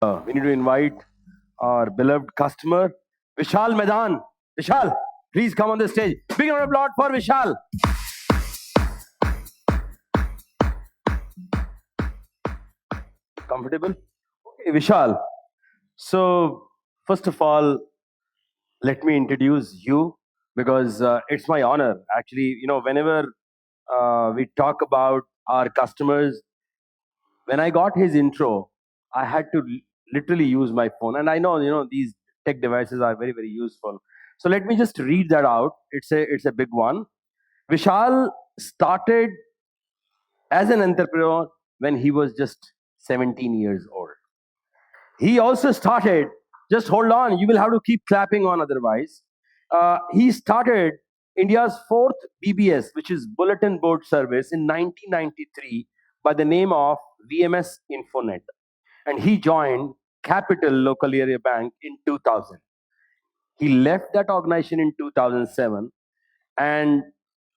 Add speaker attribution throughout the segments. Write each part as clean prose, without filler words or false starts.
Speaker 1: We need to invite our beloved customer, Vishal Madan. Vishal, please come on the stage. Big round of applause for Vishal. Comfortable? Okay, Vishal. So, first of all, let me introduce you because it's my honor. Actually, whenever we talk about our customers, when I got his intro, I had to literally use my phone, and I know these tech devices are very very useful. So let me just read that out. It's a big one. Vishal started as an entrepreneur when he was just 17 years old. He also started. Just hold on. You will have to keep clapping on otherwise. He started India's fourth BBS, which is Bulletin Board Service, in 1993 by the name of VMS Infonet, and he joined Capital Local Area Bank in 2000. He left that organization in 2007 and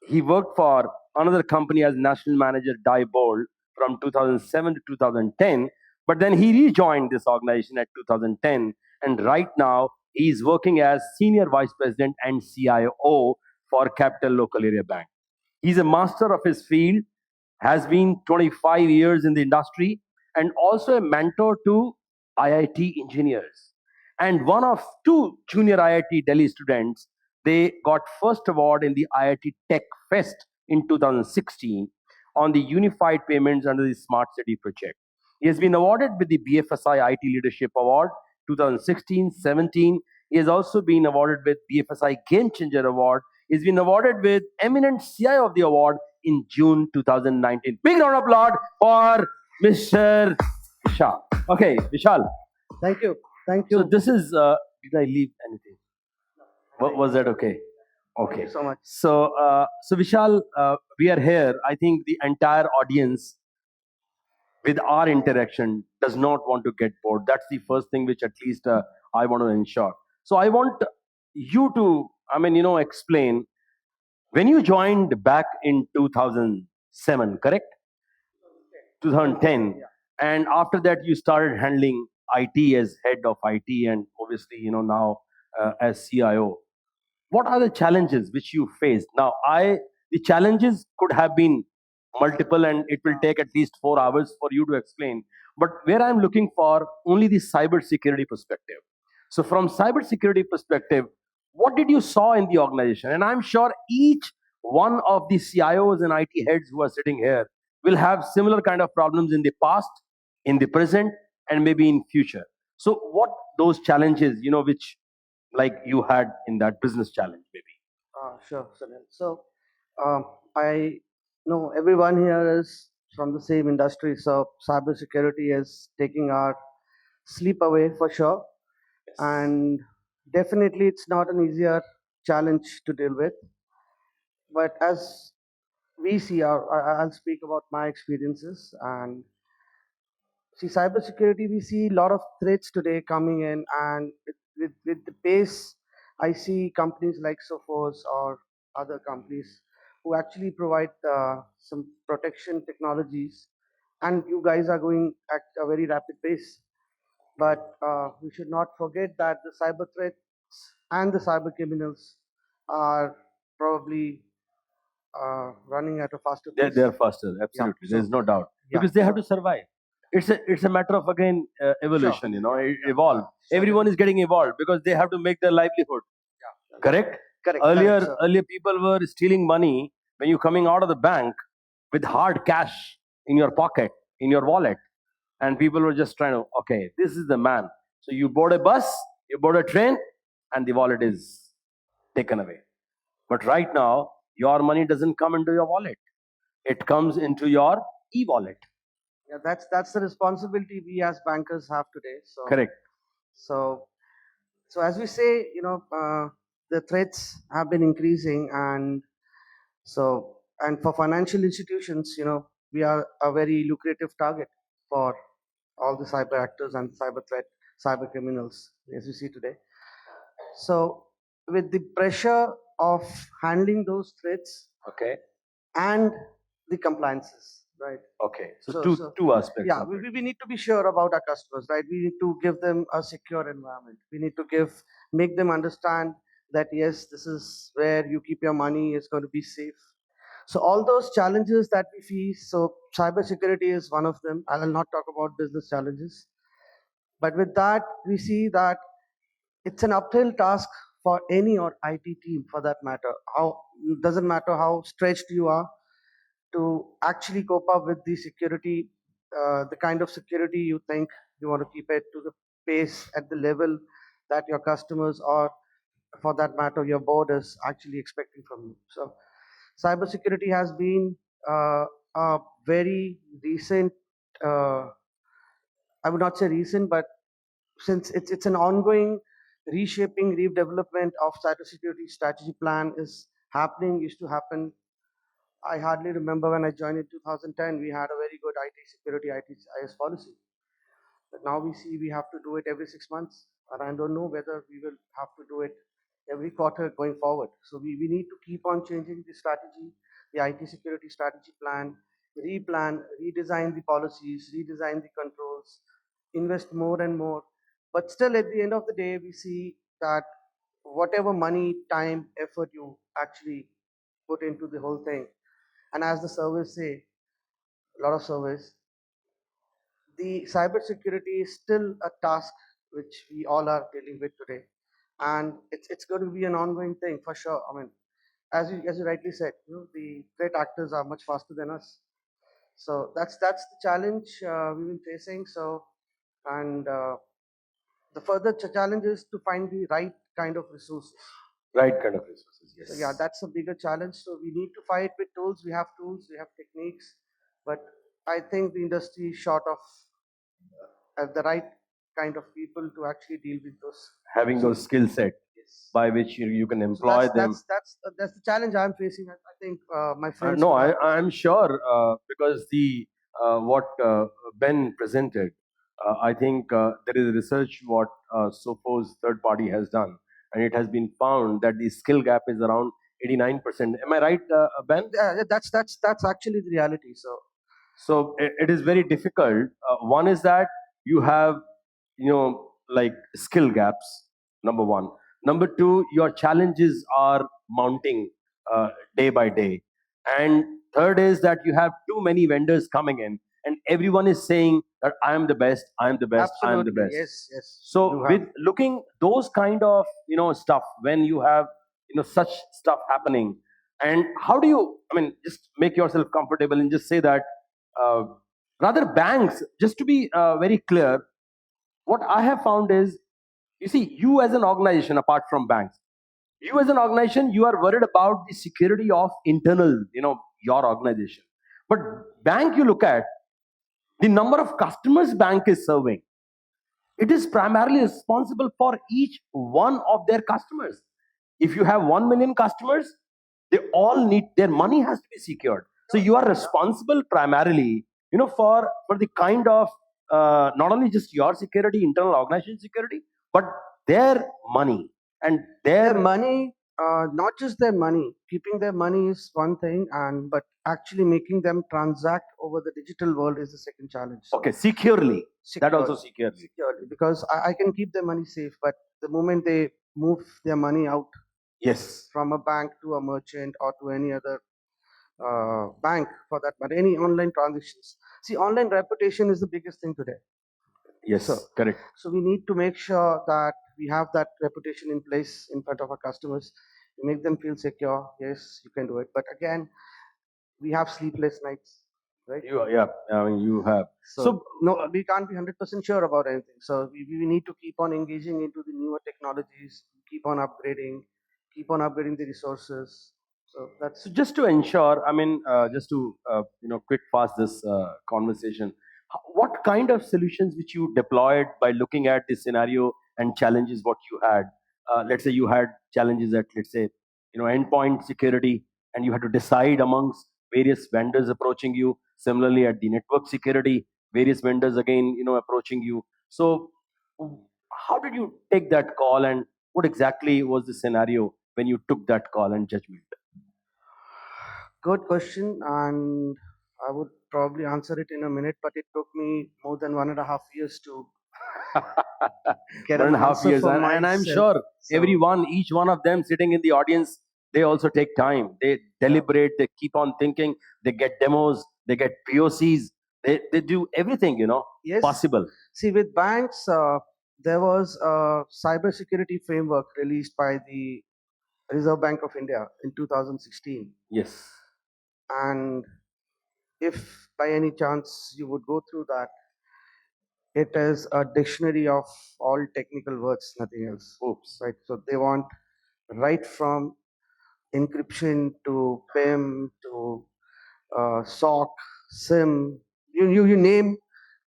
Speaker 1: he worked for another company as national manager Diebold from 2007 to 2010. But then he rejoined this organization at 2010, and right now he is working as senior vice president and CIO for Capital Local Area Bank. He's a master of his field, has been 25 years in the industry, and also a mentor to IIT engineers. And one of two junior IIT Delhi students, they got first award in the IIT Tech Fest in 2016 on the unified payments under the Smart City project. He has been awarded with the BFSI IT Leadership Award 2016-17. He has also been awarded with BFSI Game Changer Award. He's been awarded with Eminent CIO of the Award in June 2019. Big round of applause for Mr. Vishal. Okay, Vishal.
Speaker 2: Thank you. Thank
Speaker 1: So
Speaker 2: you.
Speaker 1: this is. Did I leave anything? Was that okay?
Speaker 2: Thank
Speaker 1: Okay.
Speaker 2: you so much.
Speaker 1: So Vishal, we are here. I think the entire audience with our interaction does not want to get bored. That's the first thing which at least I want to ensure. So I want you to, explain when you joined back in 2007, correct? 2010.
Speaker 2: Yeah.
Speaker 1: And after that, you started handling IT as head of IT, and obviously, now as CIO. What are the challenges which you faced? Now, the challenges could have been multiple, and it will take at least 4 hours for you to explain. But where I'm looking for only the cyber security perspective. So, from cyber security perspective, what did you saw in the organization? And I'm sure each one of the CIOs and IT heads who are sitting here will have similar kind of problems in the past, in the present, and maybe in future. So, what those challenges, which like you had in that business challenge, maybe.
Speaker 2: Sure, Sunil. So, I know everyone here is from the same industry, so cybersecurity is taking our sleep away for sure. And definitely, it's not an easier challenge to deal with. But as we see, I'll speak about my experiences. And see, cybersecurity, we see a lot of threats today coming in, and with the pace, I see companies like Sophos or other companies who actually provide some protection technologies, and you guys are going at a very rapid pace. But we should not forget that the cyber threats and the cyber criminals are probably running at a faster pace.
Speaker 1: They're faster,
Speaker 2: Yeah.
Speaker 1: absolutely.
Speaker 2: So
Speaker 1: There's no doubt
Speaker 2: yeah.
Speaker 1: because they have to survive. It's a matter of again
Speaker 2: Sure.
Speaker 1: evolution.
Speaker 2: Yeah.
Speaker 1: Evolve.
Speaker 2: So
Speaker 1: Everyone is getting evolved because they have to make their livelihood.
Speaker 2: yeah.
Speaker 1: Correct.
Speaker 2: Correct.
Speaker 1: Earlier,
Speaker 2: Correct, sir.
Speaker 1: earlier people were stealing money when you coming out of the bank with hard cash in your pocket, in your wallet, and people were just trying to. Okay, this is the man. So you board a bus, you board a train, and the wallet is taken away. But right now, your money doesn't come into your wallet. It comes into your e-wallet.
Speaker 2: Yeah, that's the responsibility we as bankers have today. So
Speaker 1: Correct.
Speaker 2: so so as we say, the threats have been increasing, and so and for financial institutions, we are a very lucrative target for all the cyber actors and cyber criminals, as we see today. So with the pressure of handling those threats
Speaker 1: Okay.
Speaker 2: and the compliances, right?
Speaker 1: Okay, so
Speaker 2: So,
Speaker 1: two
Speaker 2: so
Speaker 1: two aspects
Speaker 2: yeah,
Speaker 1: of it.
Speaker 2: we need to be sure about our customers, right? We need to give them a secure environment. We need to make them understand that yes, this is where you keep your money, is going to be safe. So all those challenges that we face, so cybersecurity is one of them. I will not talk about business challenges, but with that, we see that it's an uphill task for any or IT team for that matter. How doesn't matter how stretched you are to actually cope up with the security, the kind of security you think you want to keep it to the pace at the level that your customers or for that matter your board is actually expecting from you. So cybersecurity has been a very recent, uh, I would not say recent, but since it's an ongoing reshaping, redevelopment of cybersecurity strategy plan is happening, used to happen. I hardly remember when I joined in 2010, we had a very good IT security, ITIS policy. But now we see we have to do it every 6 months, and I don't know whether we will have to do it every quarter going forward. So we need to keep on changing the strategy, the IT security strategy plan, replan, redesign the policies, redesign the controls, invest more and more. But still, at the end of the day, we see that whatever money, time, effort you actually put into the whole thing, and as the surveys say, a lot of surveys, the cybersecurity is still a task which we all are dealing with today, and it's going to be an ongoing thing for sure. I mean, as you rightly said, the threat actors are much faster than us. So that's the challenge we've been facing. So, and the further challenge is to find the right kind of resources.
Speaker 1: Right kind of resources,
Speaker 2: So yeah,
Speaker 1: yes.
Speaker 2: that's a bigger challenge. So we need to fight with tools, we have techniques, but I think the industry is short of the right kind of people to actually deal with those.
Speaker 1: Having
Speaker 2: So
Speaker 1: those skill set
Speaker 2: yes.
Speaker 1: by which you can
Speaker 2: So
Speaker 1: employ them.
Speaker 2: that's the challenge I'm facing. I think my friends
Speaker 1: No,
Speaker 2: would have the
Speaker 1: I'm
Speaker 2: same.
Speaker 1: sure because the what Ben presented, I think there is research what Sophos third party has done, and it has been found that the skill gap is around 89%. Am I right, Ben?
Speaker 2: Yeah, that's actually the reality. So
Speaker 1: So it is very difficult. One is that you have like skill gaps, number one. Number two, your challenges are mounting day by day. And third is that you have too many vendors coming in, and everyone is saying that I am the best, I am the best, I am the
Speaker 2: absolutely,
Speaker 1: best.
Speaker 2: yes, you do
Speaker 1: So
Speaker 2: have.
Speaker 1: with looking those kind of stuff, when you have such stuff happening, and how do you, I mean, just make yourself comfortable and just say that uh, rather banks, just to be very clear, what I have found is, you see, you as an organization, apart from banks, you as an organization, you are worried about the security of internal, your organization. But bank, you look at the number of customers bank is serving, it is primarily responsible for each one of their customers. If you have 1 million customers, they all need, their money has to be secured. So you are responsible primarily, for the kind of not only just your security, internal organization security, but their money and
Speaker 2: Their
Speaker 1: their.
Speaker 2: money, not just their money. Keeping their money is one thing, and but actually making them transact over the digital world is the second challenge. So
Speaker 1: Okay, securely. That
Speaker 2: securely,
Speaker 1: also securely.
Speaker 2: securely, because I can keep their money safe, but the moment they move their money out
Speaker 1: Yes.
Speaker 2: from a bank to a merchant or to any other bank for that matter, any online transactions. See, online reputation is the biggest thing today.
Speaker 1: Yes.
Speaker 2: So,
Speaker 1: Correct.
Speaker 2: so we need to make sure that we have that reputation in place in front of our customers. Make them feel secure. Yes, you can do it. But again, we have sleepless nights, right?
Speaker 1: Yeah. I mean, you have.
Speaker 2: So no, we can't be 100% sure about anything. So we need to keep on engaging into the newer technologies, keep on upgrading the resources. So that's
Speaker 1: So just to ensure, I mean, just to quick fast this conversation, what kind of solutions which you deployed by looking at this scenario and challenges what you had? Let's say you had challenges at, let's say, endpoint security, and you had to decide amongst various vendors approaching you. Similarly, at the network security, various vendors again, approaching you. So how did you take that call, and what exactly was the scenario when you took that call and judgment?
Speaker 2: good question, and I would probably answer it in a minute, but it took me more than 1.5 years to get
Speaker 1: One
Speaker 2: an
Speaker 1: and a half
Speaker 2: answer
Speaker 1: years,
Speaker 2: for
Speaker 1: and I'm
Speaker 2: myself.
Speaker 1: sure
Speaker 2: So
Speaker 1: each one of them sitting in the audience, they also take time. They deliberate. They keep on thinking. They get demos. They get POCs. They do everything
Speaker 2: yes,
Speaker 1: possible.
Speaker 2: see, with banks, there was a cybersecurity framework released by the Reserve Bank of India in 2016,
Speaker 1: Yes.
Speaker 2: and if by any chance you would go through that, it is a dictionary of all technical words, nothing else.
Speaker 1: Oops.
Speaker 2: Right. So they want right from encryption to PIM to SOC, SIM. You name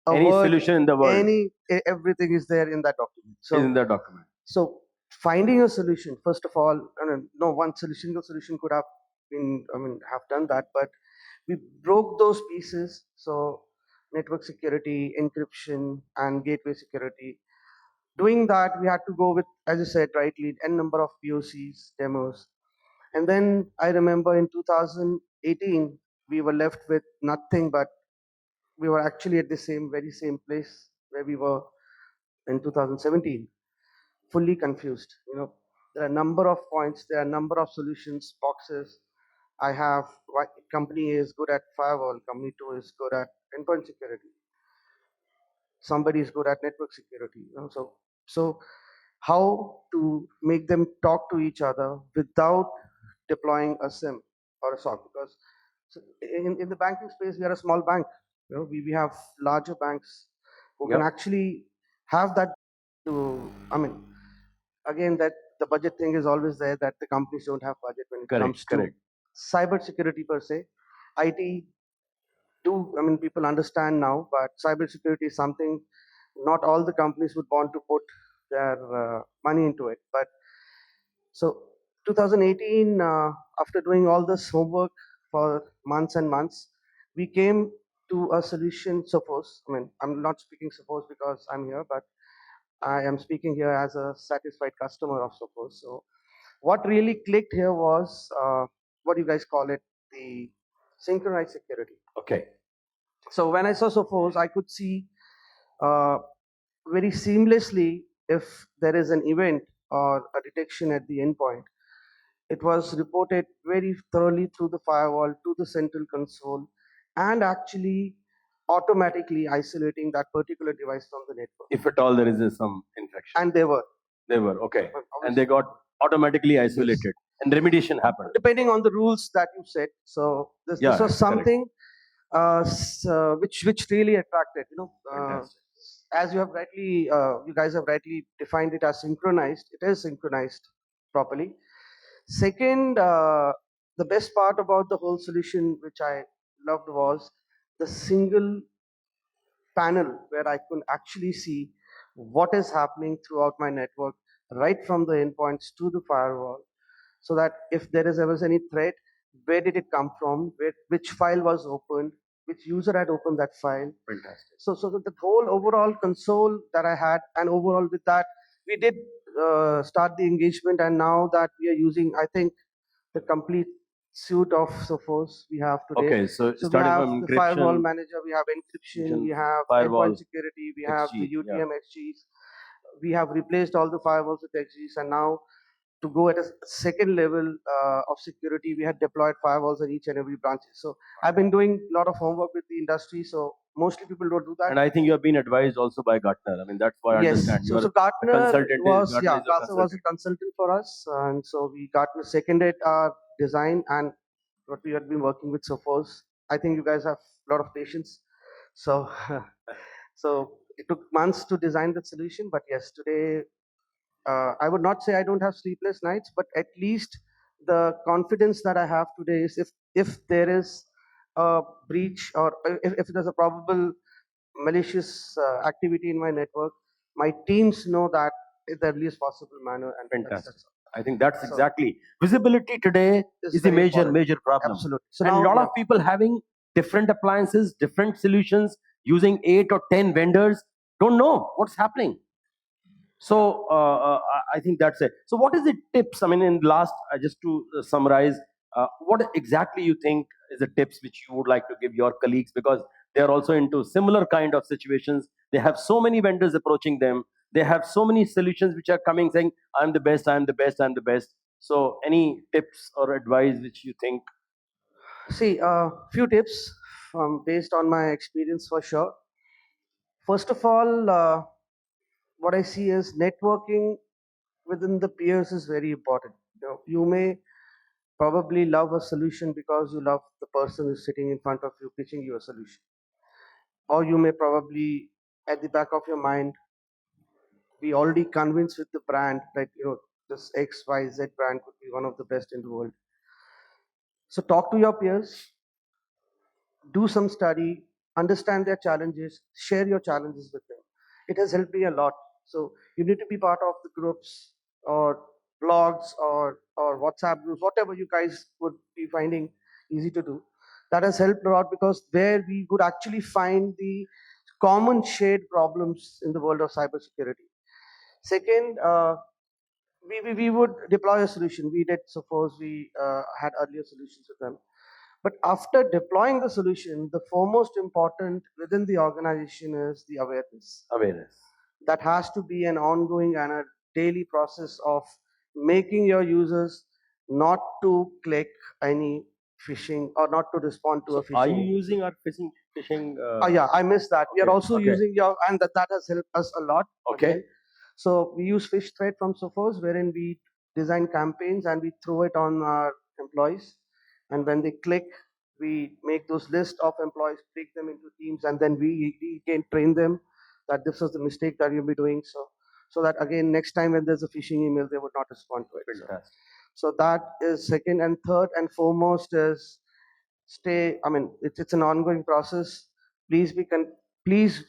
Speaker 2: a
Speaker 1: Any
Speaker 2: word,
Speaker 1: solution in the world
Speaker 2: everything is there in that document.
Speaker 1: is
Speaker 2: So
Speaker 1: in the document.
Speaker 2: so finding a solution, first of all, no one single solution could have been, have done that, but we broke those pieces. So network security, encryption, and gateway security. Doing that, we had to go with, as you said rightly, n number of POCs, demos. And then I remember in 2018, we were left with nothing, but we were actually at the very same place where we were in 2017, fully confused. There are a number of points, there are a number of solutions, boxes. I have, company A is good at firewall, company 2 is good at endpoint security, somebody is good at network security. So how to make them talk to each other without deploying a SIM or a SOC? Because in the banking space, we are a small bank. We have larger banks who can actually have that. To again, that the budget thing is always there, that the companies don't have budget when it comes to cyber security per se. IT do, people understand now, but cybersecurity is something not all the companies would want to put their money into it. But so 2018, after doing all this homework for months and months, we came to a solution. Suppose, I'm not speaking suppose because I'm here, but I am speaking here as a satisfied customer of Suppose. So what really clicked here was what do you guys call it? The synchronized security.
Speaker 1: Okay.
Speaker 2: So when I saw Sophos, I could see uh, very seamlessly if there is an event or a detection at the endpoint. It was reported very thoroughly through the firewall to the central console and actually automatically isolating that particular device from the network.
Speaker 1: If at all there is some infection.
Speaker 2: And they were.
Speaker 1: They were, okay. And they got automatically isolated. Yes. And remediation happened.
Speaker 2: Depending on the rules that you set. So this was something which really attracted. As you have rightly, you guys have rightly defined it as synchronized. It is synchronized properly. Second, the best part about the whole solution, which I loved, was the single panel where I could actually see what is happening throughout my network, right from the endpoints to the firewall, so that if there is ever any threat, where did it come from, which file was opened, which user had opened that file.
Speaker 1: Fantastic.
Speaker 2: So the whole overall console that I had, and overall with that, we did start the engagement, and now that we are using, I think, the complete suite of Sophos we have today.
Speaker 1: Okay, so
Speaker 2: we have the firewall manager, we have encryption, we have
Speaker 1: firewall,
Speaker 2: endpoint security, we have the UTM XGs. We have replaced all the firewalls with XGs, and now to go at a second level of security, we had deployed firewalls in each and every branch. So I've been doing a lot of homework with the industry. So mostly people don't do that.
Speaker 1: And I think you have been advised also by Gartner. That's why I understand.
Speaker 2: So Gartner was a consultant for us, and so Gartner seconded our design and what we had been working with so far. I think you guys have a lot of patience. So so it took months to design that solution, but yes, today I would not say I don't have sleepless nights, but at least the confidence that I have today is if there is a breach, or if there's a probable malicious activity in my network, my teams know that in the earliest possible manner. And
Speaker 1: fantastic. I think that's exactly visibility today is a major problem.
Speaker 2: Absolutely.
Speaker 1: So and a lot of people having different appliances, different solutions, using 8 or 10 vendors, don't know what's happening. So I think that's it. So what is the tips? In last, just to summarize, What exactly you think is the tips which you would like to give your colleagues, because they are also into similar kind of situations. They have so many vendors approaching them. They have so many solutions which are coming saying, I'm the best, I'm the best, I'm the best. So any tips or advice which you think?
Speaker 2: See, few tips based on my experience for sure. First of all, what I see is networking within the peers is very important. You may probably love a solution because you love the person who's sitting in front of you pitching you a solution, or you may probably at the back of your mind be already convinced with the brand that this XYZ brand could be one of the best in the world. So talk to your peers, do some study, understand their challenges, share your challenges with them. It has helped me a lot. So you need to be part of the groups or blogs or WhatsApp groups, whatever you guys would be finding easy to do. That has helped a lot because there we could actually find the common shared problems in the world of cybersecurity. Second, we would deploy a solution. We did suppose we had earlier solutions with them. But after deploying the solution, the foremost important within the organization is the awareness.
Speaker 1: Awareness.
Speaker 2: That has to be an ongoing and a daily process of making your users not to click any phishing or not to respond to a
Speaker 1: So are you
Speaker 2: phishing.
Speaker 1: using our phishing?
Speaker 2: Oh yeah, I missed that. We are
Speaker 1: Okay,
Speaker 2: also
Speaker 1: okay.
Speaker 2: using your, and that has helped us a lot.
Speaker 1: Okay.
Speaker 2: Again. So we use Fish Thread from Sophos, wherein we design campaigns and we throw it on our employees. And when they click, we make those list of employees, break them into teams, and then we can train them that this is the mistake that you'll be doing. So that again, next time when there's a phishing email, they would not respond to it.
Speaker 1: Fantastic.
Speaker 2: So that is second, and third and foremost is stay. I mean, it's an ongoing process. Please please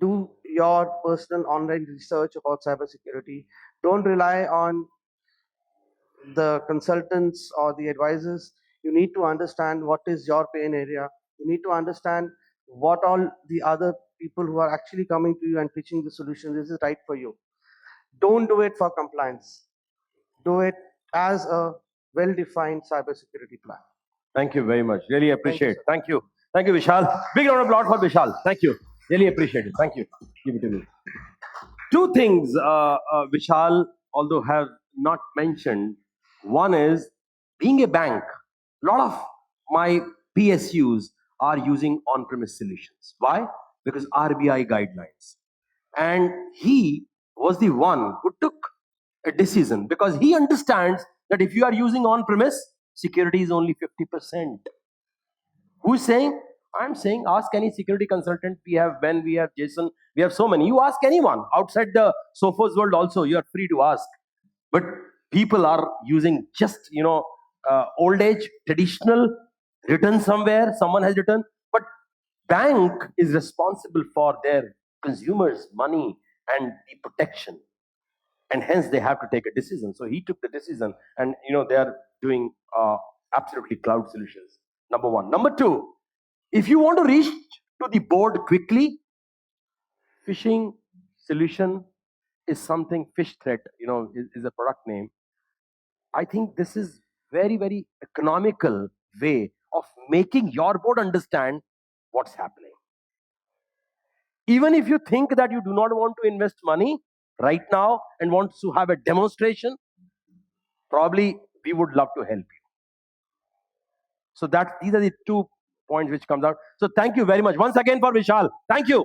Speaker 2: do your personal online research about cybersecurity. Don't rely on the consultants or the advisors. You need to understand what is your pain area. You need to understand what all the other people who are actually coming to you and pitching the solution, this is right for you. Don't do it for compliance. Do it as a well-defined cybersecurity plan.
Speaker 1: Thank you very much. Really
Speaker 2: Thank you,
Speaker 1: appreciate.
Speaker 2: sir.
Speaker 1: Thank you. Thank you, Vishal. Big round of applause for Vishal. Thank you. Really appreciate it. Thank you. Give it to me. Two things, Vishal, although have not mentioned. One is being a bank. A lot of my PSUs are using on-premise solutions. Why? Because RBI guidelines. And he was the one who took a decision because he understands that if you are using on-premise, security is only 50%. Who is saying? I'm saying ask any security consultant. We have Ben, we have Jason, we have so many. You ask anyone outside the Sophos world also, you are free to ask. But people are using just, old age, traditional, written somewhere, someone has written. But bank is responsible for their consumers' money and the protection. And hence they have to take a decision. So he took the decision, and they are doing absolutely cloud solutions. Number one. Number two, if you want to reach to the board quickly, phishing solution is something. Fish threat, is a product name. I think this is very, very economical way of making your board understand what's happening. Even if you think that you do not want to invest money right now and want to have a demonstration, probably we would love to help you. So that these are the 2 points which comes out. So thank you very much once again for Vishal. Thank you.